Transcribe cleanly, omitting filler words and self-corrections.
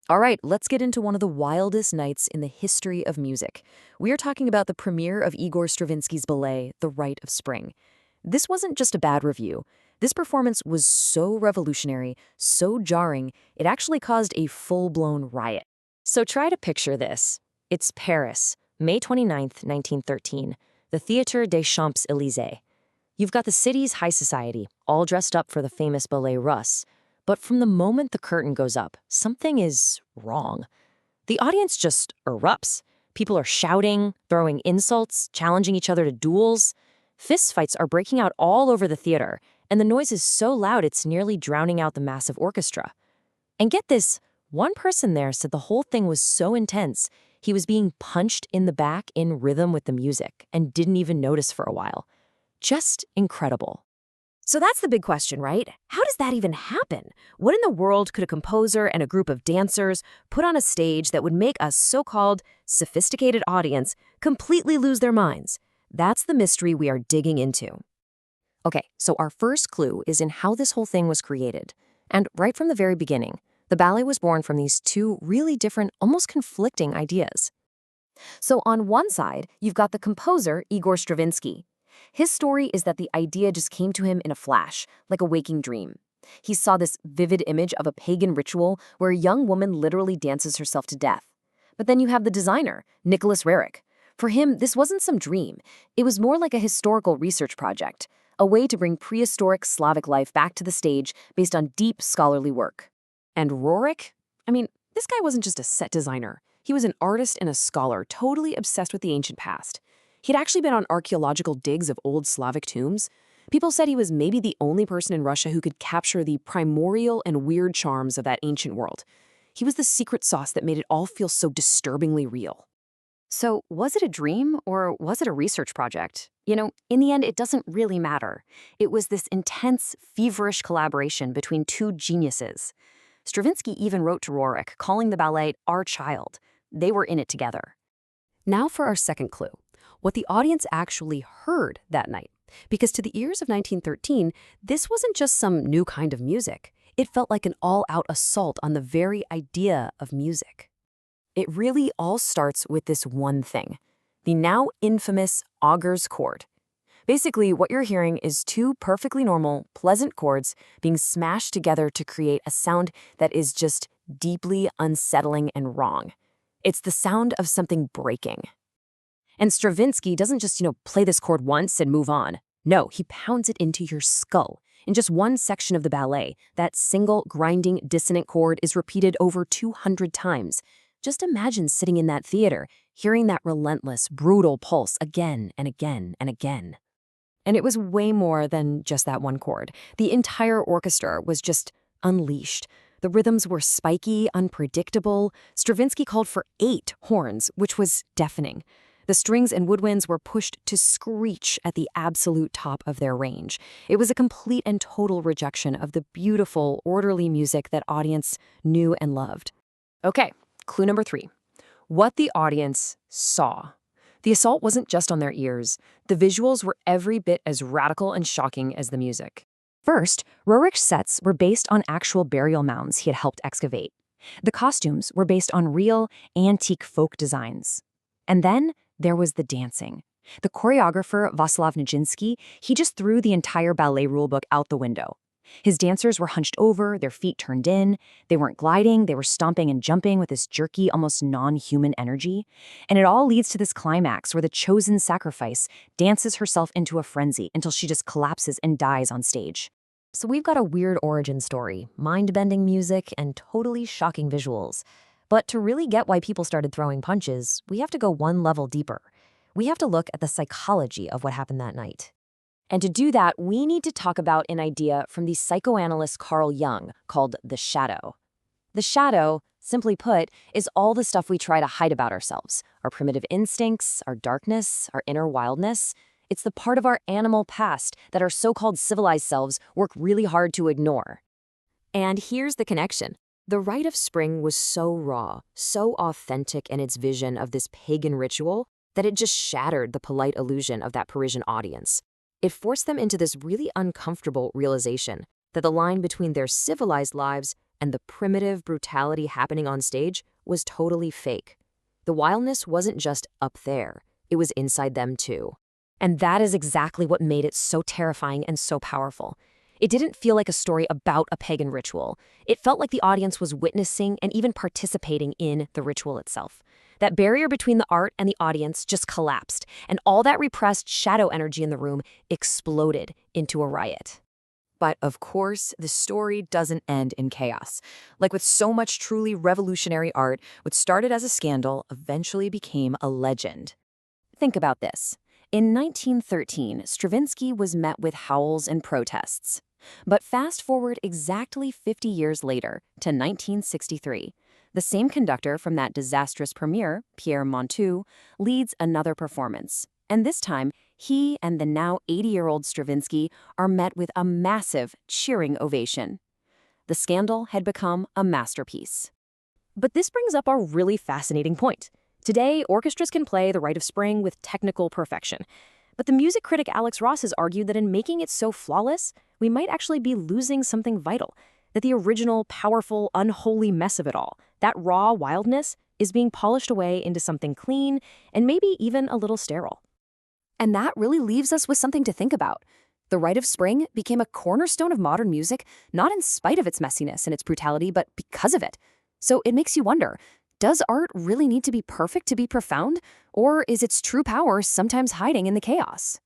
All right, let's get into one of the wildest nights in the history of music. We are talking about the premiere of Igor Stravinsky's ballet, The Rite of Spring. This wasn't just a bad review. This performance was so revolutionary, so jarring, it actually caused a full-blown riot. So try to picture this. It's Paris, May 29th, 1913, the Théâtre des Champs-Élysées. You've got the city's high society, all dressed up for the famous ballet Russe. But from the moment the curtain goes up, something is wrong. The audience just erupts. People are shouting, throwing insults, challenging each other to duels. Fistfights are breaking out all over the theater, and the noise is so loud it's nearly drowning out the massive orchestra. And get this, one person there said the whole thing was so intense, he was being punched in the back in rhythm with the music and didn't even notice for a while. Just incredible. So that's the big question, right? How does that even happen? What in the world could a composer and a group of dancers put on a stage that would make a so-called sophisticated audience completely lose their minds? That's the mystery we are digging into. Okay, so our first clue is in how this whole thing was created. And right from the very beginning, the ballet was born from these two really different, almost conflicting ideas. So on one side, you've got the composer, Igor Stravinsky. His story is that the idea just came to him in a flash, like a waking dream. He saw this vivid image of a pagan ritual where a young woman literally dances herself to death. But then you have the designer, Nicholas Roerich. For him, this wasn't some dream. It was more like a historical research project, a way to bring prehistoric Slavic life back to the stage based on deep scholarly work. And Roerich? I mean, this guy wasn't just a set designer. He was an artist and a scholar, totally obsessed with the ancient past. He'd actually been on archaeological digs of old Slavic tombs. People said he was maybe the only person in Russia who could capture the primordial and weird charms of that ancient world. He was the secret sauce that made it all feel so disturbingly real. So was it a dream or was it a research project? In the end, it doesn't really matter. It was this intense, feverish collaboration between two geniuses. Stravinsky even wrote to Roerich, calling the ballet our child. They were in it together. Now for our second clue. What the audience actually heard that night. Because to the ears of 1913, this wasn't just some new kind of music. It felt like an all-out assault on the very idea of music. It really all starts with this one thing, the now infamous augur's chord. Basically, what you're hearing is two perfectly normal, pleasant chords being smashed together to create a sound that is just deeply unsettling and wrong. It's the sound of something breaking. And Stravinsky doesn't just, play this chord once and move on. No, he pounds it into your skull. In just one section of the ballet, that single grinding dissonant chord is repeated over 200 times. Just imagine sitting in that theater, hearing that relentless, brutal pulse again and again and again. And it was way more than just that one chord. The entire orchestra was just unleashed. The rhythms were spiky, unpredictable. Stravinsky called for 8 horns, which was deafening. The strings and woodwinds were pushed to screech at the absolute top of their range. It was a complete and total rejection of the beautiful, orderly music that audience knew and loved. Okay, clue number 3. What the audience saw. The assault wasn't just on their ears. The visuals were every bit as radical and shocking as the music. First, Roerich's sets were based on actual burial mounds he had helped excavate. The costumes were based on real, antique folk designs. And then there was the dancing. The choreographer, Vaslav Nijinsky, he just threw the entire ballet rulebook out the window. His dancers were hunched over, their feet turned in. They weren't gliding, they were stomping and jumping with this jerky, almost non-human energy. And it all leads to this climax where the chosen sacrifice dances herself into a frenzy until she just collapses and dies on stage. So we've got a weird origin story, mind-bending music, and totally shocking visuals. But to really get why people started throwing punches, we have to go one level deeper. We have to look at the psychology of what happened that night. And to do that, we need to talk about an idea from the psychoanalyst Carl Jung called the shadow. The shadow, simply put, is all the stuff we try to hide about ourselves, our primitive instincts, our darkness, our inner wildness. It's the part of our animal past that our so-called civilized selves work really hard to ignore. And here's the connection. The Rite of Spring was so raw, so authentic in its vision of this pagan ritual that it just shattered the polite illusion of that Parisian audience. It forced them into this really uncomfortable realization that the line between their civilized lives and the primitive brutality happening on stage was totally fake. The wildness wasn't just up there, it was inside them too. And that is exactly what made it so terrifying and so powerful. It didn't feel like a story about a pagan ritual. It felt like the audience was witnessing and even participating in the ritual itself. That barrier between the art and the audience just collapsed, and all that repressed shadow energy in the room exploded into a riot. But of course, the story doesn't end in chaos. Like with so much truly revolutionary art, what started as a scandal eventually became a legend. Think about this. In 1913, Stravinsky was met with howls and protests. But fast forward exactly 50 years later to 1963. The same conductor from that disastrous premiere, Pierre Monteux, leads another performance. And this time, he and the now 80-year-old Stravinsky are met with a massive, cheering ovation. The scandal had become a masterpiece. But this brings up a really fascinating point. Today, orchestras can play the Rite of Spring with technical perfection. But the music critic Alex Ross has argued that in making it so flawless, we might actually be losing something vital. That the original, powerful, unholy mess of it all, that raw wildness, is being polished away into something clean and maybe even a little sterile. And that really leaves us with something to think about. The Rite of Spring became a cornerstone of modern music, not in spite of its messiness and its brutality, but because of it. So it makes you wonder, does art really need to be perfect to be profound? Or is its true power sometimes hiding in the chaos?